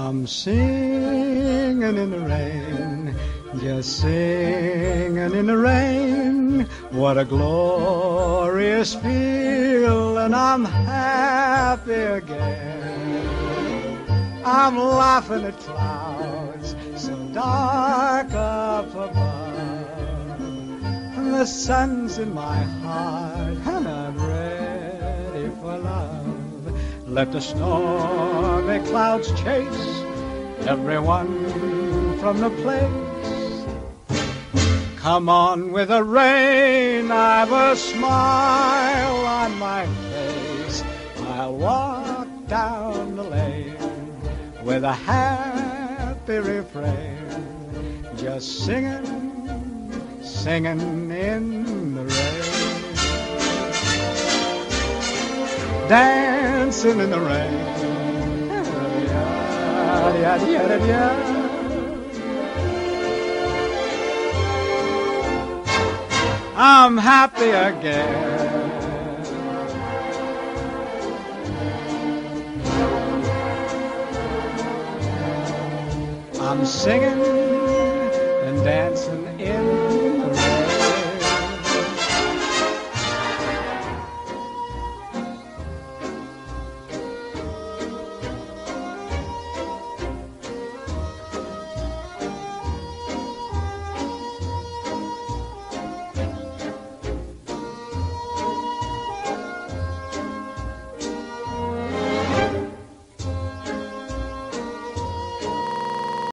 I'm singing in the rain, just singing in the rain. What a glorious feeling, I'm happy again. I'm laughing at clouds so dark up above. The sun's in my heart and I'm ready for love. Let the stormy clouds chase everyone from the place. Come on with the rain, I've a smile on my face. I'll walk down the lane with a happy refrain, just singing, singing in the rain, dancing in the rain. I'm happy again. I'm singing and dancing in